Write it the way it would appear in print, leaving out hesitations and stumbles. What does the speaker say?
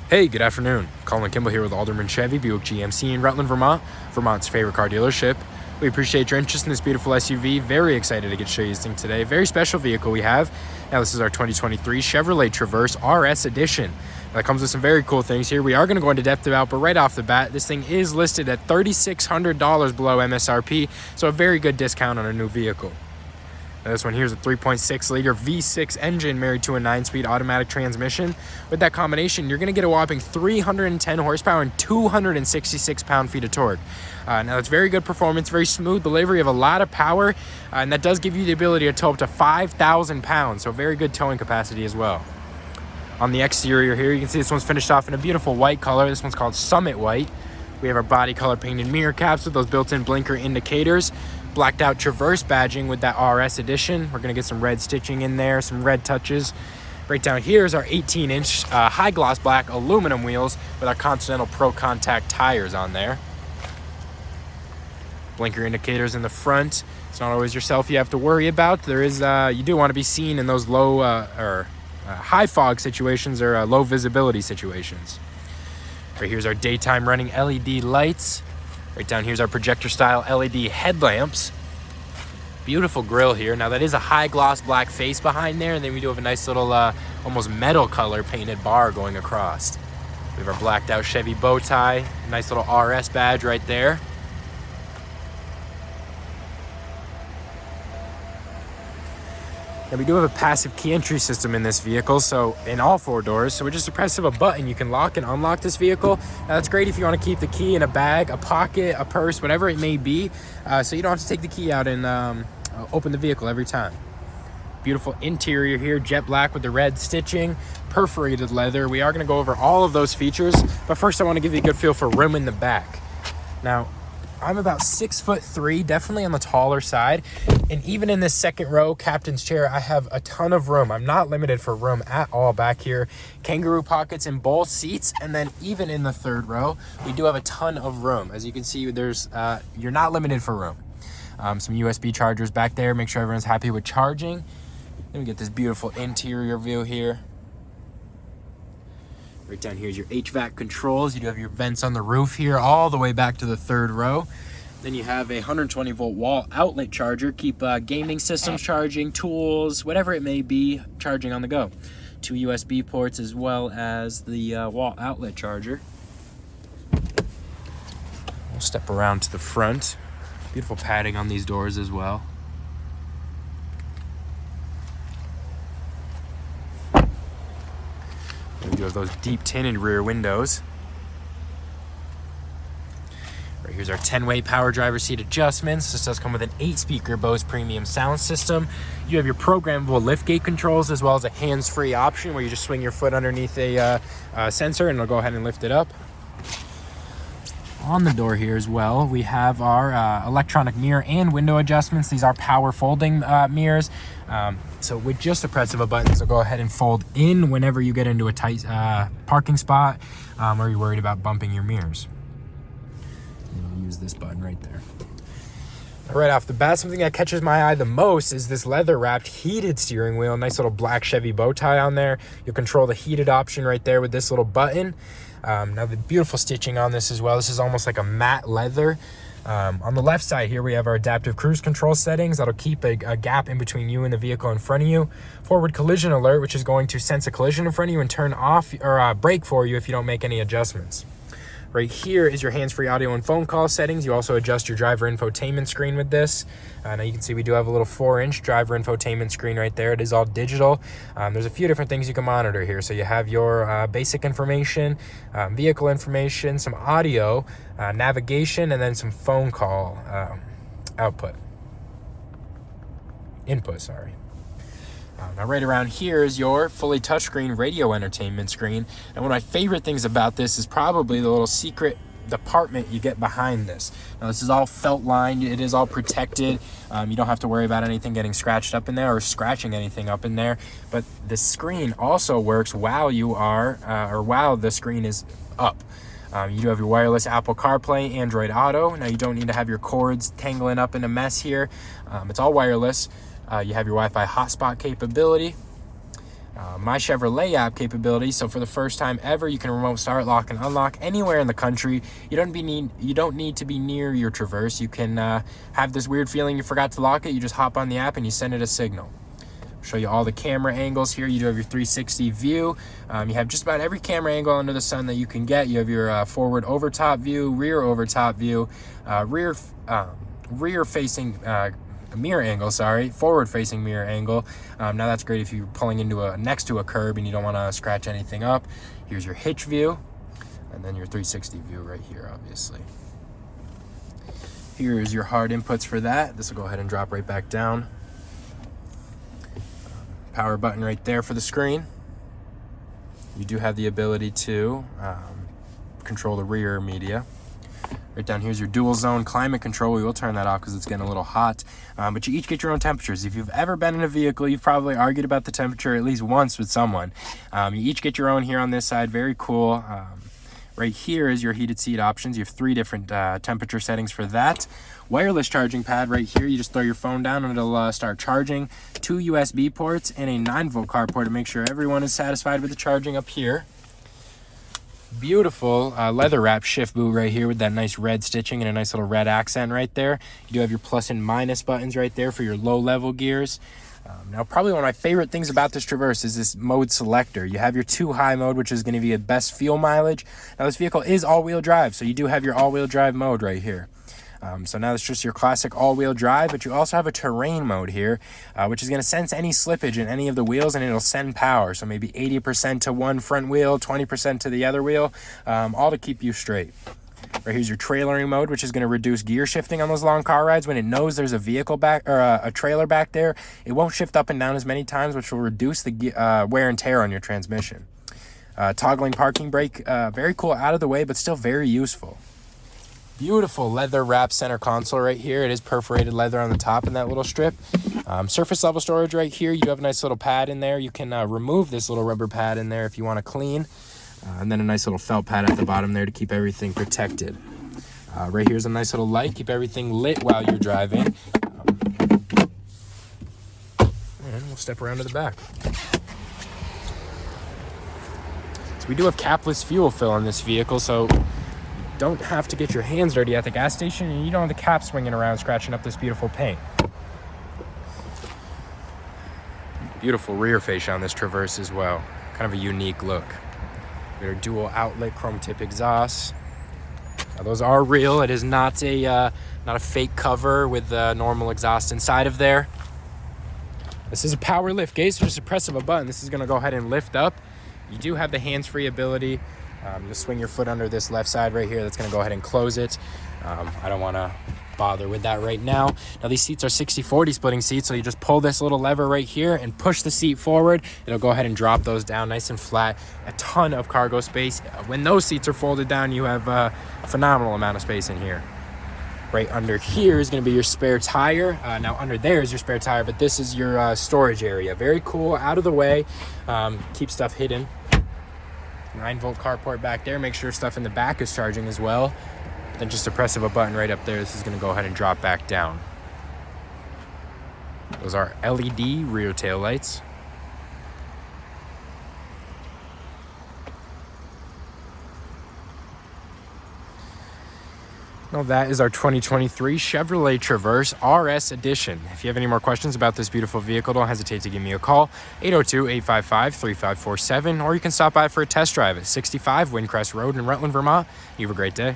Hey, good afternoon. Colin Kimball here with Alderman Chevy, Buick GMC in Rutland, Vermont, Vermont's favorite car dealership. We appreciate your interest in this beautiful SUV. Very excited to get to show you this thing today. Very special vehicle we have. Now, this is our 2023 Chevrolet Traverse RS Edition. That comes with some very cool things here. We are going to go into depth about, but right off the bat, this thing is listed at $3,600 below MSRP, so a very good discount on a new vehicle. Now, this one here is a 3.6-liter V6 engine married to a 9-speed automatic transmission. With that combination, you're going to get a whopping 310 horsepower and 266 pound-feet of torque. Now, that's very good performance, very smooth delivery of a lot of power, and that does give you the ability to tow up to 5,000 pounds, so very good towing capacity as well. On the exterior here, you can see this one's finished off in a beautiful white color. This one's called Summit White. We have our body color painted mirror caps with those built-in blinker indicators. Blacked out Traverse badging with that RS edition. We're going to get some red stitching in there, some red touches. Right down here is our 18-inch high gloss black aluminum wheels with our Continental Pro Contact tires on there. Blinker indicators in the front. It's not always yourself you have to worry about. There is you do want to be seen in those low or high fog situations or low visibility situations. Right here's our daytime running LED lights. Right down here's our projector style LED headlamps. Beautiful grille here. Now that is a high gloss black face behind there, and then we do have a nice little almost metal color painted bar going across. We have our blacked out Chevy bow tie, nice little RS badge right there. Now we do have a passive key entry system in this vehicle, so in all four doors. So with just a press of a button, you can lock and unlock this vehicle. Now that's great if you want to keep the key in a bag, a pocket, a purse, whatever it may be. So you don't have to take the key out and open the vehicle every time. Beautiful interior here, jet black with the red stitching, perforated leather. We are going to go over all of those features, but first I want to give you a good feel for room in the back. Now, I'm about 6'3", definitely on the taller side. And even in this second row captain's chair, I have a ton of room. I'm not limited for room at all back here. Kangaroo pockets in both seats. And then even in the third row, we do have a ton of room. As you can see, there's you're not limited for room. Some USB chargers back there. Make sure everyone's happy with charging. Then we get this beautiful interior view here. Right down here is your HVAC controls. You do have your vents on the roof here all the way back to the third row. Then you have a 120-volt wall outlet charger. Keep gaming systems charging, tools, whatever it may be, charging on the go. 2 USB ports as well as the wall outlet charger. We'll step around to the front. Beautiful padding on these doors as well. We do have those deep tinted rear windows. Right here's our 10-way power driver seat adjustments. This does come with an 8-speaker Bose premium sound system. You have your programmable liftgate controls as well as a hands-free option where you just swing your foot underneath a sensor and it'll go ahead and lift it up. On the door here as well, we have our electronic mirror and window adjustments. These are power folding mirrors. So with just a press of a button, so go ahead and fold in whenever you get into a tight parking spot or you're worried about bumping your mirrors. You'll use this button right there. Right off the bat, something that catches my eye the most is this leather-wrapped heated steering wheel. Nice little black Chevy bow tie on there. You'll control the heated option right there with this little button. Now the beautiful stitching on this as well. This is almost like a matte leather. On the left side here, we have our adaptive cruise control settings. That'll keep a gap in between you and the vehicle in front of you. Forward collision alert, which is going to sense a collision in front of you and turn off or brake for you if you don't make any adjustments. Right here is your hands-free audio and phone call settings. You also adjust your driver infotainment screen with this. Now you can see we do have a little 4-inch driver infotainment screen right there. It is all digital. There's a few different things you can monitor here. So you have your basic information, vehicle information, some audio, navigation, and then some phone call input, sorry. Now right around here is your fully touchscreen radio entertainment screen. And one of my favorite things about this is probably the little secret department you get behind this. Now this is all felt lined, it is all protected. You don't have to worry about anything getting scratched up in there or scratching anything up in there. But the screen also works while you are, while the screen is up. You do have your wireless Apple CarPlay, Android Auto. Now you don't need to have your cords tangling up in a mess here. It's all wireless. You have your Wi-Fi hotspot capability. My Chevrolet app capability. So for the first time ever, you can remote start, lock, and unlock anywhere in the country. You don't need to be near your Traverse. You can have this weird feeling you forgot to lock it. You just hop on the app and you send it a signal. Show you all the camera angles here. You do have your 360 view. You have just about every camera angle under the sun that you can get. You have your forward over top view, rear over top view, rear facing mirror angle, forward facing mirror angle. Now that's great if you're pulling into next to a curb and you don't want to scratch anything up. Here's your hitch view, and then your 360 view right here, obviously. Here's your hard inputs for that. This will go ahead and drop right back down. Power button right there for the screen. You do have the ability to control the rear media. Right down here's your dual zone climate control. We will turn that off because it's getting a little hot. But you each get your own temperatures. If you've ever been in a vehicle, you've probably argued about the temperature at least once with someone. You each get your own here on this side. Very cool. Right here is your heated seat options. You have 3 different temperature settings for that. Wireless charging pad right here. You just throw your phone down and it'll start charging. 2 USB ports and a 9-volt car port to make sure everyone is satisfied with the charging up here. Beautiful leather wrap shift boot right here with that nice red stitching and a nice little red accent right there. You do have your plus and minus buttons right there for your low level gears. Now probably one of my favorite things about this Traverse is this mode selector. You have your 2 high mode, which is going to be a best fuel mileage. Now this vehicle is all-wheel drive, so you do have your all-wheel drive mode right here. So now it's just your classic all-wheel drive, but you also have a terrain mode here, which is going to sense any slippage in any of the wheels and it'll send power. So maybe 80% to one front wheel, 20% to the other wheel, all to keep you straight. Right here's your trailering mode, which is going to reduce gear shifting on those long car rides. When it knows there's a vehicle back or a trailer back there, it won't shift up and down as many times, which will reduce the wear and tear on your transmission. Toggling parking brake, very cool out of the way, but still very useful. Beautiful leather wrap center console right here. It is perforated leather on the top in that little strip. Surface level storage right here. You have a nice little pad in there. You can remove this little rubber pad in there if you want to clean. And then a nice little felt pad at the bottom there to keep everything protected. Right here's a nice little light. Keep everything lit while you're driving. And we'll step around to the back. So we do have capless fuel fill on this vehicle, so don't have to get your hands dirty at the gas station, and you don't have the cap swinging around scratching up this beautiful paint. Beautiful rear fascia on this Traverse as well. Kind of a unique look. We got our dual outlet chrome tip exhausts. Now, those are real. It is not a fake cover with the normal exhaust inside of there. This is a power lift gate, so just a press of a button. This is going to go ahead and lift up. You do have the hands-free ability. Just swing your foot under this left side right here. That's going to go ahead and close it. I don't want to bother with that right now. Now these seats are 60/40 splitting seats, so you just pull this little lever right here and push the seat forward. It'll go ahead and drop those down nice and flat. A ton of cargo space. When those seats are folded down, you have a phenomenal amount of space in here. Right under here is going to be your spare tire. Now under there is your spare tire, but this is your storage area. Very cool, out of the way. Keep stuff hidden. 9-volt carport back there. Make sure stuff in the back is charging as well. Then just a press of a button right up there. This is going to go ahead and drop back down. Those are LED rear tail lights. Now that is our 2023 Chevrolet Traverse RS Edition. If you have any more questions about this beautiful vehicle, don't hesitate to give me a call, 802-855-3547, or you can stop by for a test drive at 65 Windcrest Road in Rutland, Vermont. You have a great day.